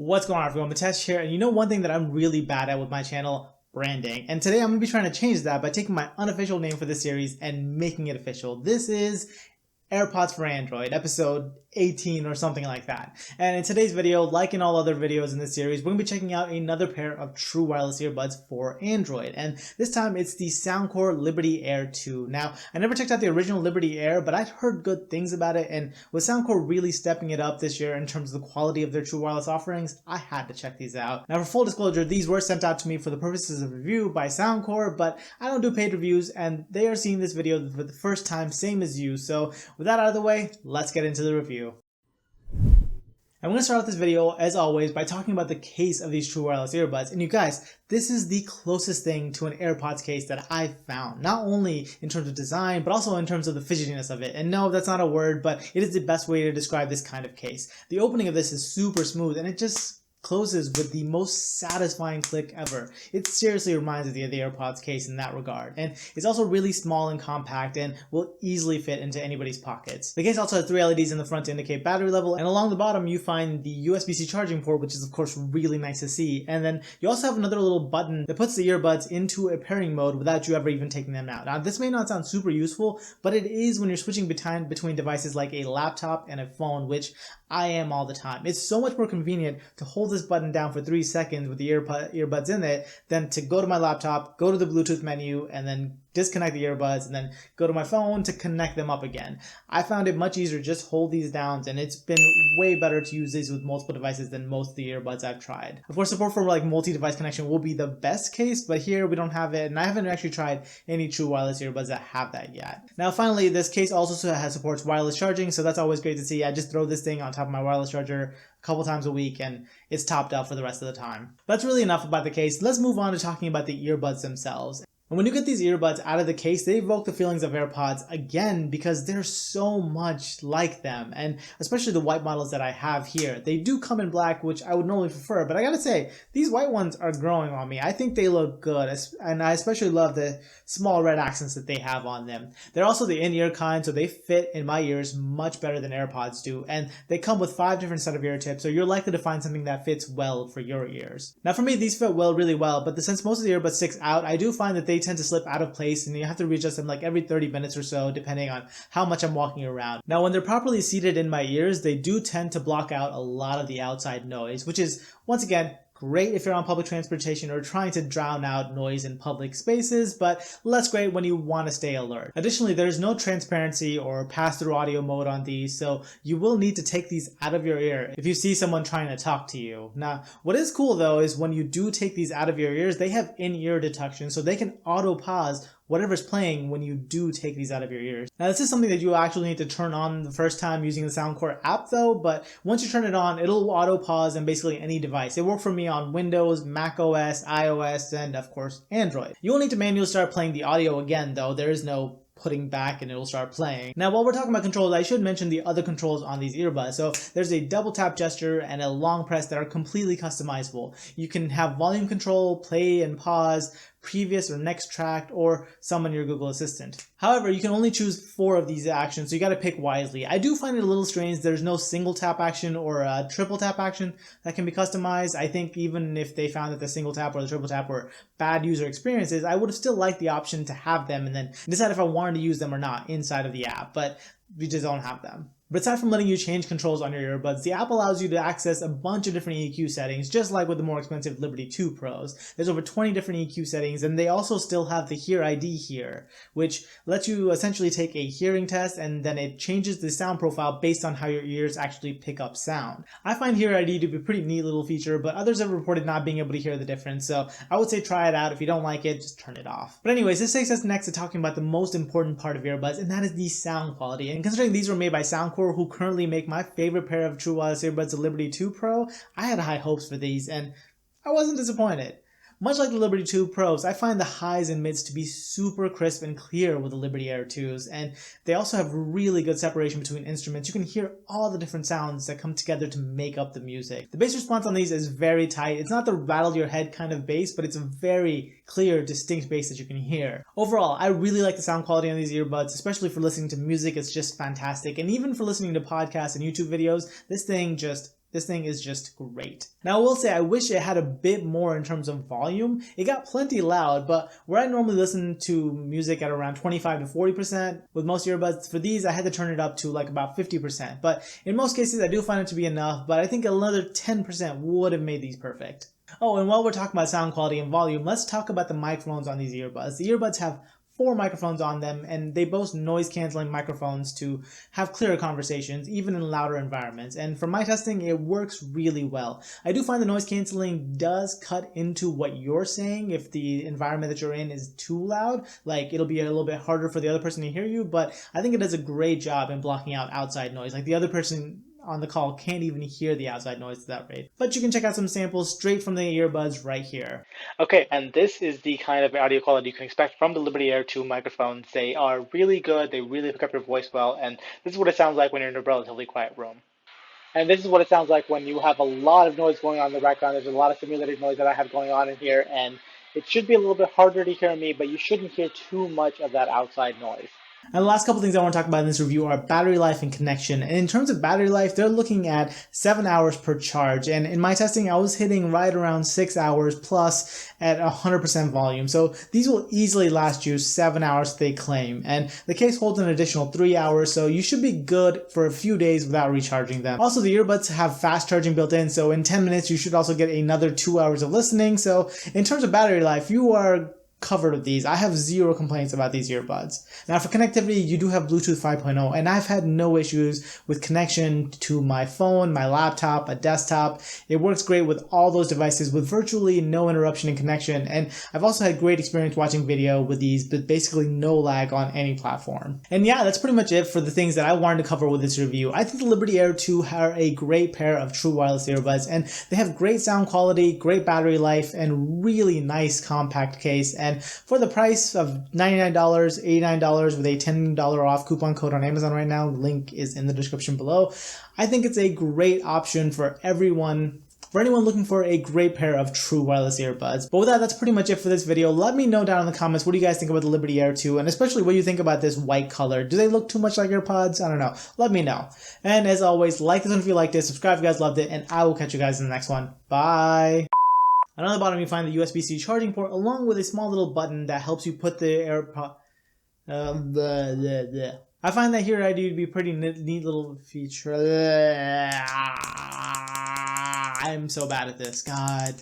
What's going on, everyone? Mitesh here, and you know one thing that I'm really bad at with my channel? Branding. And today I'm going to be trying to change that by taking my unofficial name for this series and making it official. This is Airpods for Android, episode 18 or something like that. And in today's video, like in all other videos in this series, we're going to be checking out another pair of true wireless earbuds for Android. And this time it's the Soundcore Liberty Air 2. Now, I never checked out the original Liberty Air, but I've heard good things about it. And with Soundcore really stepping it up this year in terms of the quality of their true wireless offerings, I had to check these out. Now, for full disclosure, these were sent out to me for the purposes of review by Soundcore, but I don't do paid reviews, and they are seeing this video for the first time, same as you. So with that out of the way, let's get into the review. I'm going to start off this video, as always, by talking about the case of these true wireless earbuds. And you guys, this is the closest thing to an AirPods case that I've found. Not only in terms of design, but also in terms of the fidgetiness of it. And no, that's not a word, but it is the best way to describe this kind of case. The opening of this is super smooth, and it just closes with the most satisfying click ever. It seriously reminds me of the AirPods case in that regard. And it's also really small and compact and will easily fit into anybody's pockets. The case also has 3 LEDs in the front to indicate battery level, and along the bottom you find the USB-C charging port, which is of course really nice to see. And then you also have another little button that puts the earbuds into a pairing mode without you ever even taking them out. Now, this may not sound super useful, but it is when you're switching between devices like a laptop and a phone, which I am all the time. It's so much more convenient to hold this button down for 3 seconds with the earbuds in it than to go to my laptop, go to the Bluetooth menu, and then disconnect the earbuds, and then go to my phone to connect them up again. I found it much easier to just hold these down, and it's been way better to use these with multiple devices than most of the earbuds I've tried. Of course, support for like multi-device connection will be the best case, but here we don't have it, and I haven't actually tried any true wireless earbuds that have that yet. Now, finally, this case also supports wireless charging, so that's always great to see. I just throw this thing on top of my wireless charger a couple times a week, and it's topped up for the rest of the time. But that's really enough about the case. Let's move on to talking about the earbuds themselves. And when you get these earbuds out of the case, they evoke the feelings of AirPods again because they're so much like them, and especially the white models that I have here. They do come in black, which I would normally prefer, but I gotta say, these white ones are growing on me. I think they look good, and I especially love the small red accents that they have on them. They're also the in-ear kind, so they fit in my ears much better than AirPods do, and they come with 5 different set of ear tips, so you're likely to find something that fits well for your ears. Now for me, these fit really well, but since most of the earbuds sticks out, I do find that they tend to slip out of place, and you have to readjust them like every 30 minutes or so, depending on how much I'm walking around. Now, when they're properly seated in my ears, they do tend to block out a lot of the outside noise, which is, once again, great if you're on public transportation or trying to drown out noise in public spaces, but less great when you want to stay alert. Additionally, there's no transparency or pass-through audio mode on these, so you will need to take these out of your ear if you see someone trying to talk to you. Now, what is cool though is when you do take these out of your ears, they have in-ear detection, so they can auto-pause whatever's playing when you do take these out of your ears. Now, this is something that you actually need to turn on the first time using the Soundcore app though, but once you turn it on, it'll auto pause on basically any device. It worked for me on Windows, Mac OS, iOS, and of course, Android. You will need to manually start playing the audio again though. There is no putting back and it'll start playing. Now, while we're talking about controls, I should mention the other controls on these earbuds. So there's a double tap gesture and a long press that are completely customizable. You can have volume control, play and pause, previous or next track, or summon your Google Assistant. However, you can only choose 4 of these actions, so you gotta pick wisely. I do find it a little strange there's no single tap action or a triple tap action that can be customized. I think even if they found that the single tap or the triple tap were bad user experiences, I would have still liked the option to have them and then decide if I wanted to use them or not inside of the app, but we just don't have them. But aside from letting you change controls on your earbuds, the app allows you to access a bunch of different EQ settings, just like with the more expensive Liberty 2 Pros. There's over 20 different EQ settings, and they also still have the Hear ID here, which lets you essentially take a hearing test, and then it changes the sound profile based on how your ears actually pick up sound. I find Hear ID to be a pretty neat little feature, but others have reported not being able to hear the difference, so I would say try it out. If you don't like it, just turn it off. But anyways, this takes us next to talking about the most important part of earbuds, and that is the sound quality. And considering these were made by Soundcore, who currently make my favorite pair of true wireless earbuds, the Liberty 2 Pro, I had high hopes for these, and I wasn't disappointed. Much like the Liberty 2 Pros, I find the highs and mids to be super crisp and clear with the Liberty Air 2s, and they also have really good separation between instruments. You can hear all the different sounds that come together to make up the music. The bass response on these is very tight. It's not the rattle your head kind of bass, but it's a very clear, distinct bass that you can hear. Overall, I really like the sound quality on these earbuds, especially for listening to music. It's just fantastic, and even for listening to podcasts and YouTube videos, this thing just This thing is just great. Now I will say I wish it had a bit more in terms of volume. It got plenty loud, but where I normally listen to music at around 25 to 40% with most earbuds, for these I had to turn it up to like about 50%. But in most cases I do find it to be enough, but I think another 10% would have made these perfect. Oh, and while we're talking about sound quality and volume, let's talk about the microphones on these earbuds. The earbuds have 4 microphones on them, and they boast noise canceling microphones to have clearer conversations, even in louder environments. And for my testing, it works really well. I do find the noise canceling does cut into what you're saying if the environment that you're in is too loud. Like, it'll be a little bit harder for the other person to hear you, but I think it does a great job in blocking out outside noise. Like, the other person on the call can't even hear the outside noise at that rate. But you can check out some samples straight from the earbuds right here. Okay, and this is the kind of audio quality you can expect from the Liberty Air 2 microphones. They are really good, they really pick up your voice well, and this is what it sounds like when you're in a relatively quiet room. And this is what it sounds like when you have a lot of noise going on in the background. There's a lot of simulated noise that I have going on in here, and it should be a little bit harder to hear me, but you shouldn't hear too much of that outside noise. And the last couple things I want to talk about in this review are battery life and connection. And in terms of battery life, they're looking at 7 hours per charge. And in my testing, I was hitting right around 6 hours plus at 100% volume. So these will easily last you 7 hours, they claim. And the case holds an additional 3 hours, so you should be good for a few days without recharging them. Also, the earbuds have fast charging built in, so in 10 minutes, you should also get another 2 hours of listening. So in terms of battery life, you are covered with these. I have zero complaints about these earbuds. Now for connectivity, you do have Bluetooth 5.0, and I've had no issues with connection to my phone, my laptop, a desktop. It works great with all those devices with virtually no interruption in connection, and I've also had great experience watching video with these, but basically no lag on any platform. And yeah, that's pretty much it for the things that I wanted to cover with this review. I think the Liberty Air 2 are a great pair of true wireless earbuds, and they have great sound quality, great battery life, and really nice compact case. And for the price of $99, $89 with a $10 off coupon code on Amazon right now, link is in the description below, I think it's a great option for everyone. For anyone looking for a great pair of true wireless earbuds. But with that, that's pretty much it for this video. Let me know down in the comments, what do you guys think about the Liberty Air 2, and especially what you think about this white color. Do they look too much like AirPods? I don't know. Let me know. And as always, like this one if you liked it, subscribe if you guys loved it, and I will catch you guys in the next one. Bye! And on the bottom you find the USB-C charging port along with a small little button that helps you put the AirPod... I find that Here ID to be a pretty neat little feature. I'm so bad at this. God.